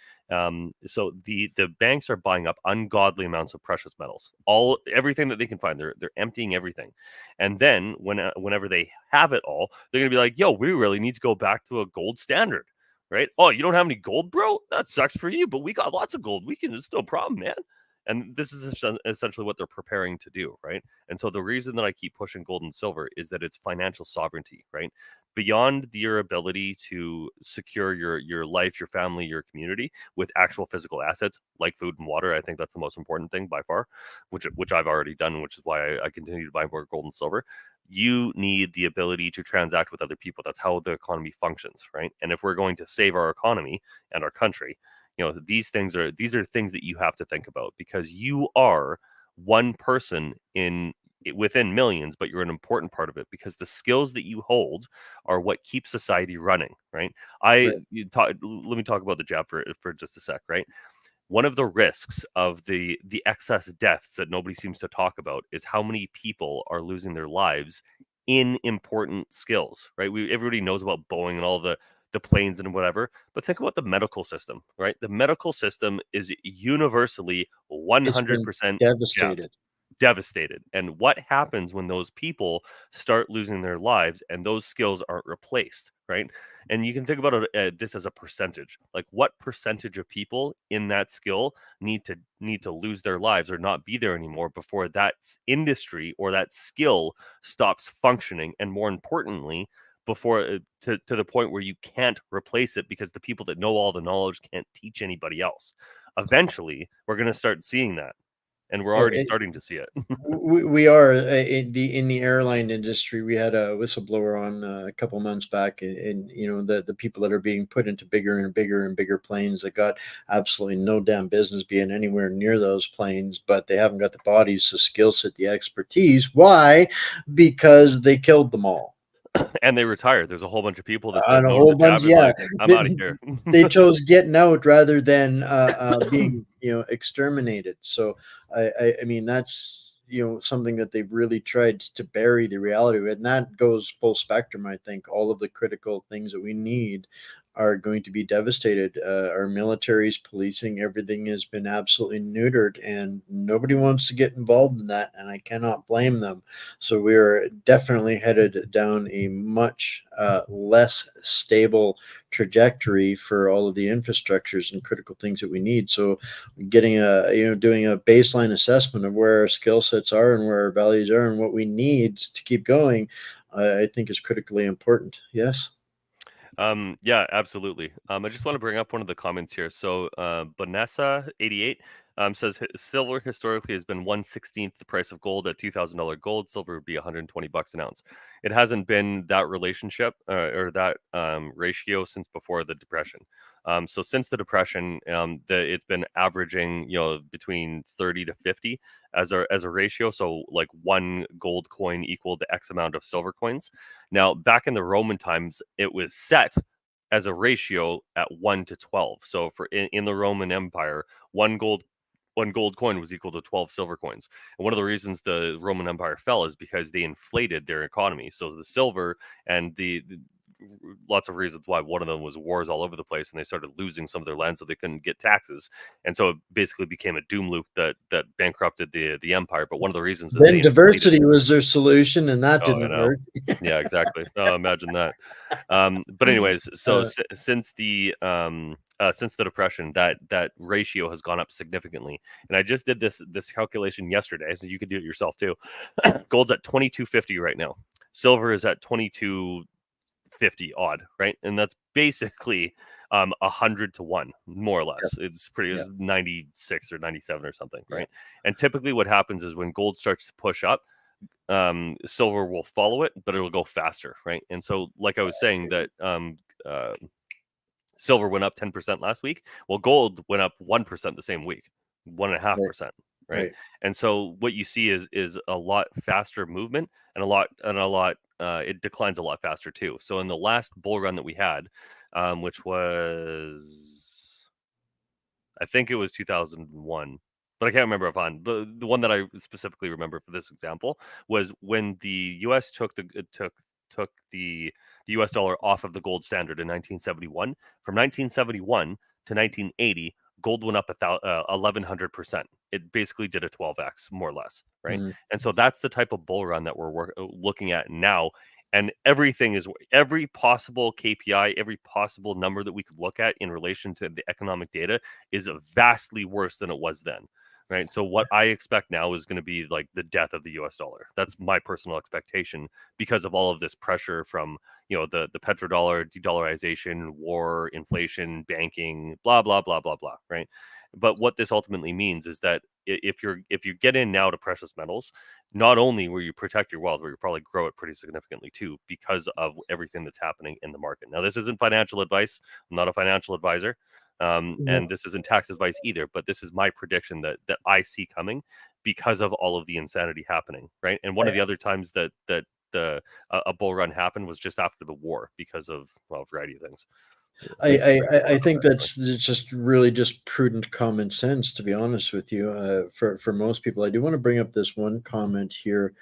so the banks are buying up ungodly amounts of precious metals, everything that they can find. They're emptying everything, and then whenever they have it all, they're gonna be like, "Yo, we really need to go back to a gold standard." Right? Oh, you don't have any gold, bro? That sucks for you, but we got lots of gold. It's no problem, man. And this is essentially what they're preparing to do, right? And so the reason that I keep pushing gold and silver is that it's financial sovereignty, right? Beyond your ability to secure your life, your family, your community with actual physical assets like food and water, I think that's the most important thing by far, which I've already done, which is why I continue to buy more gold and silver. You need the ability to transact with other people. That's how the economy functions, right? And if we're going to save our economy and our country, these are things that you have to think about, because you are one person within millions, but you're an important part of it, because the skills that you hold are what keep society running, right? Right. Let me talk about the jab for just a sec, right? One of the risks of the excess deaths that nobody seems to talk about is how many people are losing their lives in important skills, right? Everybody knows about Boeing and all the planes and whatever, but think about the medical system, right? The medical system is universally It's been 100% jabbed, devastated. devastated. And what happens when those people start losing their lives and those skills aren't replaced, right? And you can think about this as a percentage. Like, what percentage of people in that skill need to lose their lives or not be there anymore before that industry or that skill stops functioning, and more importantly, before to the point where you can't replace it because the people that know all the knowledge can't teach anybody else. Eventually, we're going to start seeing that, and we're Oh, already starting to see it. we are in the airline industry. We had a whistleblower on a couple months back, and the people that are being put into bigger and bigger and bigger planes that got absolutely no damn business being anywhere near those planes, but they haven't got the bodies, the skill set, the expertise. Why? Because they killed them all. And they retired. There's a whole bunch of people that said And a no to whole the bunch, jab and yeah. like, I'm out of They, here. they chose getting out rather than being, exterminated. So I mean, that's, something that they've really tried to bury the reality of, and that goes full spectrum. I think all of the critical things that we need are going to be devastated. Our military's policing everything has been absolutely neutered, and nobody wants to get involved in that, and I cannot blame them. So we are definitely headed down a much less stable trajectory for all of the infrastructures and critical things that we need. So getting doing a baseline assessment of where our skill sets are and where our values are and what we need to keep going, I think is critically important. Yes. Yeah, absolutely. I just want to bring up one of the comments here. So, Vanessa88 says silver historically has been 1/16 the price of gold. At $2,000 gold, silver would be $120 an ounce. It hasn't been that relationship or that ratio since before the depression. So since the depression, it's been averaging between 30 to 50 as a ratio. So like one gold coin equal to X amount of silver coins. Now, back in the Roman times, it was set as a ratio at 1 to 12. So in the Roman Empire, one gold coin was equal to 12 silver coins. And one of the reasons the Roman Empire fell is because they inflated their economy. So the silver and the lots of reasons why. One of them was wars all over the place, and they started losing some of their land, so they couldn't get taxes, and so it basically became a doom loop that bankrupted the empire. But one of the reasons that Then diversity was their solution, and that oh, I didn't know. work. Yeah, exactly. Oh, imagine that. But anyways, so since the depression, that ratio has gone up significantly. And I just did this calculation yesterday, so you could do it yourself too. Gold's at 2250 right now. Silver is at 2250 odd, right? And that's basically 100 to 1, more or less. Yeah. It's pretty Yeah. it's 96 or 97 or something, right? And typically what happens is when gold starts to push up, silver will follow it, but it'll go faster, right? And so, like I was saying, that silver went up 10% last week. Well, gold went up 1% the same week, 1.5%, right? And so, what you see is a lot faster movement, and a lot it declines a lot faster too. So, in the last bull run that we had, which was, I think it was 2001, but I can't remember offhand. The one that I specifically remember for this example was when the U.S. took the U.S. dollar off of the gold standard in 1971. From 1971 to 1980, gold went up 1,100%. It basically did a 12x, more or less, right? And so that's the type of bull run that we're looking at now. And every possible KPI, every possible number that we could look at in relation to the economic data is vastly worse than it was then, right? So what I expect now is going to be like the death of the US dollar. That's my personal expectation because of all of this pressure from, the petrodollar, de-dollarization, war, inflation, banking, blah, blah, blah, blah, blah, right? But what this ultimately means is that if you get in now to precious metals, not only will you protect your wealth, but you'll probably grow it pretty significantly too because of everything that's happening in the market. Now, this isn't financial advice. I'm not a financial advisor. And this isn't tax advice either, but this is my prediction that I see coming because of all of the insanity happening, right? And one of the other times that a bull run happened was just after the war because of, well, a variety of things. I think that's just really just prudent common sense, to be honest with you. For most people, I do want to bring up this one comment here.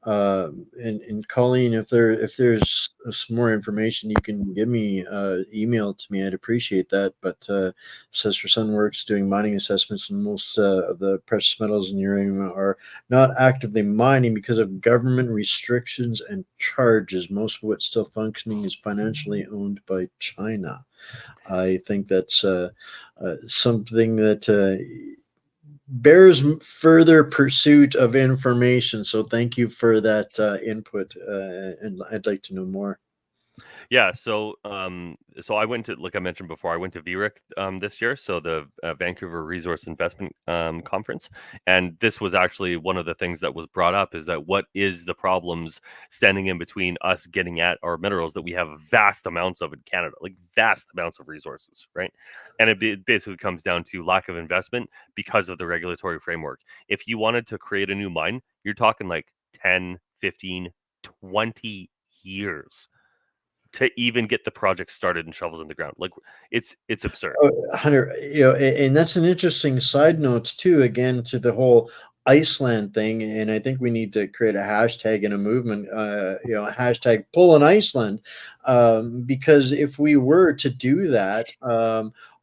And Colleen, if there's some more information you can give me, email to me, I'd appreciate that. But says her son works doing mining assessments, and most of the precious metals in uranium are not actively mining because of government restrictions and charges. Most of what's still functioning is financially owned by China. I think that's something that bears further pursuit of information. So thank you for that input, and I'd like to know more. Yeah, so I went to, like I mentioned before, I went to VRIC this year, so the Vancouver Resource Investment Conference, and this was actually one of the things that was brought up is that what is the problems standing in between us getting at our minerals that we have vast amounts of in Canada, like vast amounts of resources, right? And it basically comes down to lack of investment because of the regulatory framework. If you wanted to create a new mine, you're talking like 10, 15, 20 years to even get the project started and shovels in the ground. Like it's absurd. Hunter, and that's an interesting side note too, again, to the whole Iceland thing, and I think we need to create a hashtag and a movement, hashtag pull in Iceland, because if we were to do that,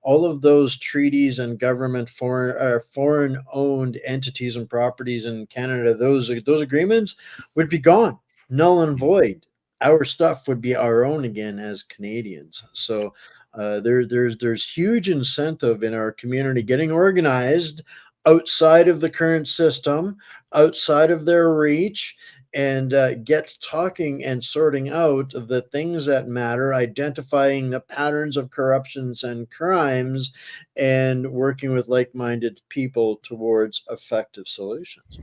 all of those treaties and government foreign owned entities and properties in Canada, those agreements would be gone, null and void. Our stuff would be our own again as Canadians. So there's huge incentive in our community getting organized outside of the current system, outside of their reach, and gets talking and sorting out the things that matter, identifying the patterns of corruptions and crimes, and working with like-minded people towards effective solutions.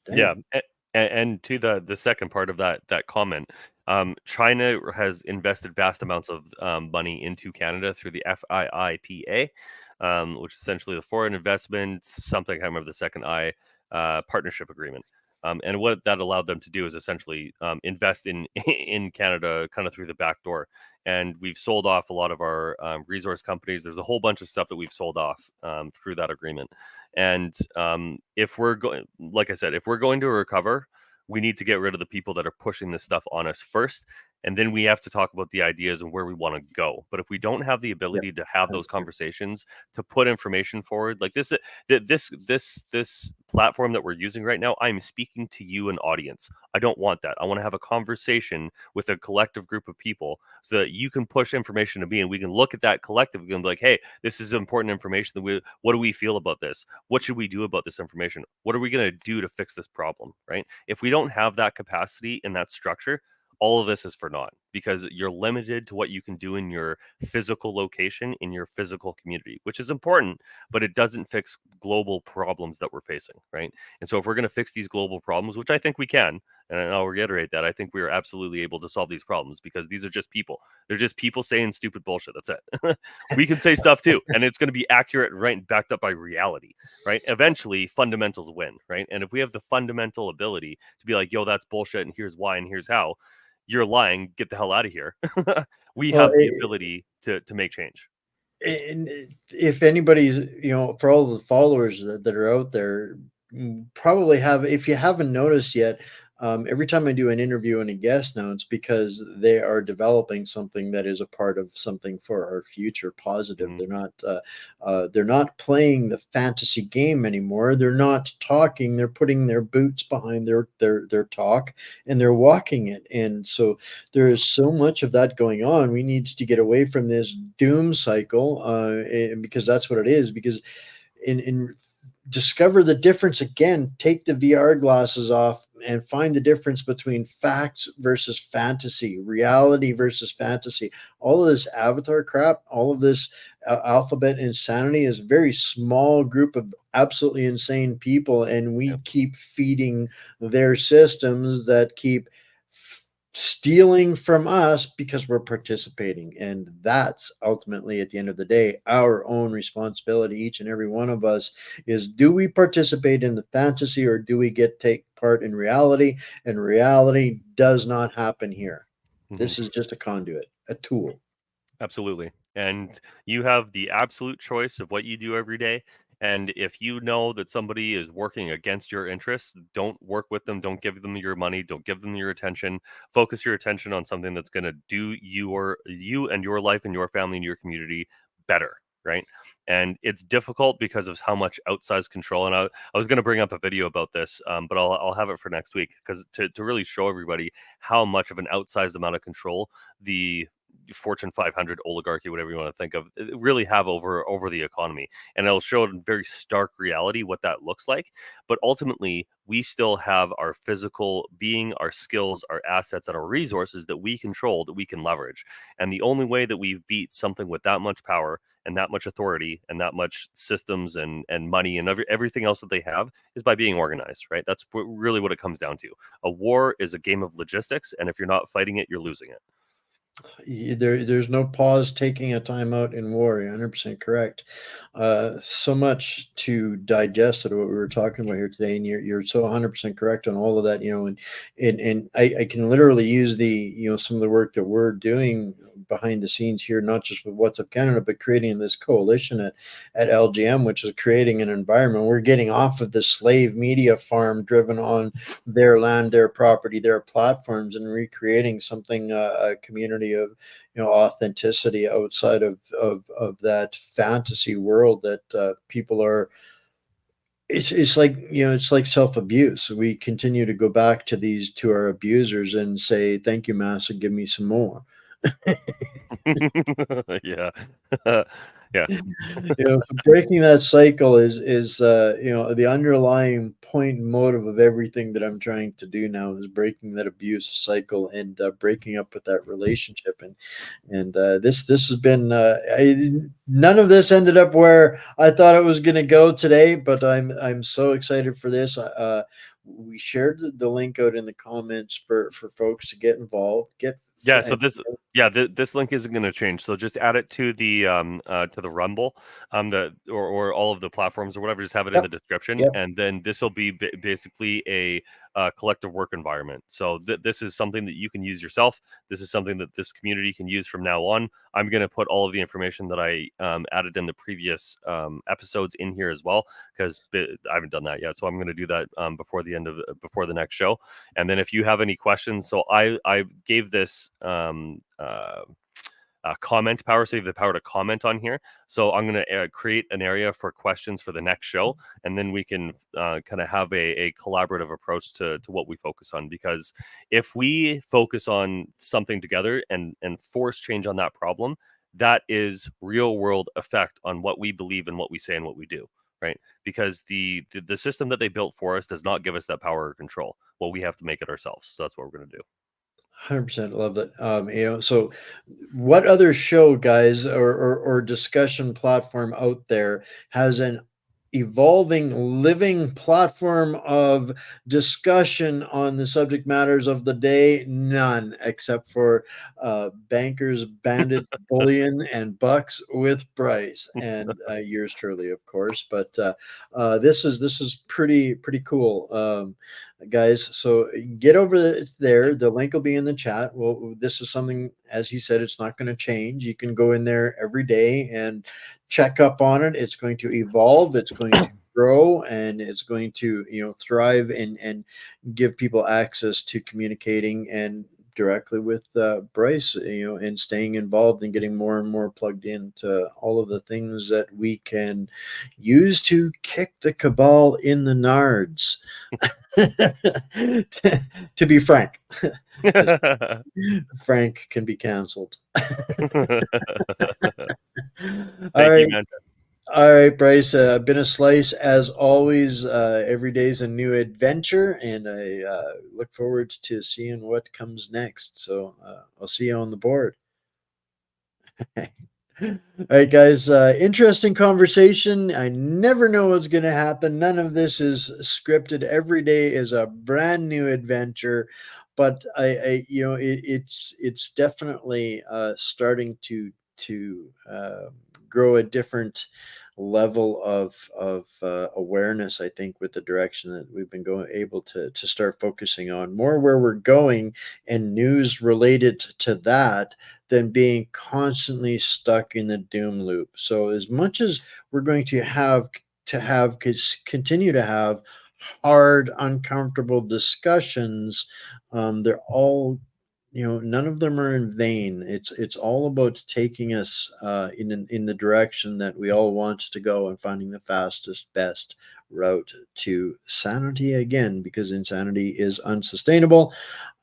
Yeah, Damn. and to the second part of that comment, China has invested vast amounts of money into Canada through the FIIPA, which is essentially the foreign investment something, I can't remember the second I, partnership agreement. And what that allowed them to do is essentially invest in in Canada kind of through the back door. And we've sold off a lot of our resource companies. There's a whole bunch of stuff that we've sold off through that agreement. And if we're going, like I said, if we're going to recover, we need to get rid of the people that are pushing this stuff on us first. And then we have to talk about the ideas and where we want to go. But if we don't have the Yeah, ability to have those that's true. conversations, to put information forward, like this platform that we're using right now, I'm speaking to you, an audience. I don't want that. I want to have a conversation with a collective group of people so that you can push information to me and we can look at that collectively and be like, hey, this is important information. What do we feel about this? What should we do about this information? What are we going to do to fix this problem? Right? If we don't have that capacity and that structure, all of this is for naught because you're limited to what you can do in your physical location, in your physical community, which is important, but it doesn't fix global problems that we're facing, right? And so if we're going to fix these global problems, which I think we can, and I'll reiterate that, I think we are absolutely able to solve these problems because these are just people. They're just people saying stupid bullshit. That's it. We can say stuff too, and it's going to be accurate, right, and backed up by reality, right? Eventually, fundamentals win, right? And if we have the fundamental ability to be like, yo, that's bullshit, and here's why, and here's how, you're lying, get the hell out of here. We Well, have the ability to make change. and if anybody's, for all the followers that are out there, probably have, if you haven't noticed yet, every time I do an interview and a guest now, it's because they are developing something that is a part of something for our future positive. Mhm. They're not playing the fantasy game anymore. They're not talking. They're putting their boots behind their talk and they're walking it. And so there is so much of that going on. We need to get away from this doom cycle, and because that's what it is. Because in discover the difference again, take the VR glasses off and find the difference between facts versus fantasy, reality versus fantasy. All of this avatar crap, all of this alphabet insanity is a very small group of absolutely insane people, and we Yep. keep feeding their systems that keep stealing from us because we're participating. And that's ultimately, at the end of the day, our own responsibility. Each and every one of us is, do we participate in the fantasy or do we take part in reality? And reality does not happen here. Mhm. This is just a conduit, a tool. Absolutely. And you have the absolute choice of what you do every day. And if you know that somebody is working against your interests, don't work with them. Don't give them your money. Don't give them your attention. Focus your attention on something that's going to do you and your life and your family and your community better. Right. And it's difficult because of how much outsized control. And I was going to bring up a video about this, but I'll have it for next week because to really show everybody how much of an outsized amount of control the Fortune 500 oligarchy, whatever you want to think of, really have over the economy, and it'll show in very stark reality what that looks like. But ultimately, we still have our physical being, our skills, our assets, and our resources that we control that we can leverage. And the only way that we beat something with that much power and that much authority and that much systems and money and everything else that they have is by being organized, right? That's really what it comes down to. A war is a game of logistics, and if you're not fighting it, you're losing it. There's no pause taking a time out in war. You're 100% correct. So much to digest out of what we were talking about here today, and you're so 100% correct on all of that. And I can literally use some of the work that we're doing behind the scenes here, not just with What's Up Canada, but creating this coalition at LGM, which is creating an environment. We're getting off of the slave media farm driven on their land, their property, their platforms, and recreating something, a community of authenticity outside of that fantasy world that people are. It's like it's like self-abuse. We continue to go back to our abusers and say thank you, master, give me some more. Yeah. Yeah. So breaking that cycle is the underlying point and motive of everything that I'm trying to do now is breaking that abuse cycle and breaking up with that relationship. And this has been none of this ended up where I thought it was going to go today, but I'm so excited for this. We shared the link out in the comments for folks to get involved, Yeah, so this link isn't going to change. So just add it to the Rumble, or all of the platforms or whatever. Just have it in Yep, the description, yep. and then this will be basically a collective work environment. So this is something that you can use yourself. This is something that this community can use from now on. I'm going to put all of the information that I added in the previous episodes in here as well, because I haven't done that yet. So I'm going to do that before the next show. And then if you have any questions, so I gave this comment power, so you have the power to comment on here. So I'm going to create an area for questions for the next show, and then we can kind of have a collaborative approach to what we focus on. Because if we focus on something together and force change on that problem, that is real world effect on what we believe and what we say and what we do. Right, because the system that they built for us does not give us that power or control. Well, we have to make it ourselves. So that's what we're going to do. 100% love that. So what other show, guys, or discussion platform out there has an evolving living platform of discussion on the subject matters of the day? None, except for Bankers, Bandits, Bullion, and Bucks with Bryce, and yours truly, of course. But this is pretty cool. Guys, so get over there. The link will be in the chat. Well, this is something, as he said, it's not going to change. You can go in there every day and check up on it. It's going to evolve, it's going to grow, and it's going to thrive and give people access to communicating and directly with Bryce, and staying involved and getting more and more plugged into all of the things that we can use to kick the cabal in the nards. to be frank, Frank can be canceled. All Thank you, right. man. All right, Bryce. Been a slice as always. Every day's a new adventure, and I look forward to seeing what comes next. So I'll see you on the board. All right, guys. Interesting conversation. I never know what's going to happen. None of this is scripted. Every day is a brand new adventure. But it's definitely starting to grow a different level of awareness. I think with the direction that we've been able to start focusing on more where we're going and news related to that than being constantly stuck in the doom loop. So as much as we're going to continue to have hard, uncomfortable discussions, they're all none of them are in vain. It's all about taking us in the direction that we all want to go and finding the fastest, best route to sanity again, because insanity is unsustainable.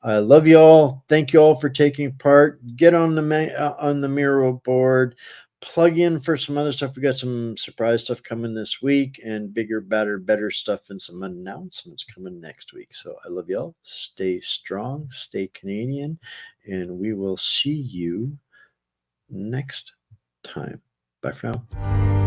I love you all. Thank you all for taking part. Get on the Miro board. Plug in for some other stuff. We got some surprise stuff coming this week, and bigger, better stuff, and some announcements coming next week. So I love y'all. Stay strong, stay Canadian, and we will see you next time. Bye for now.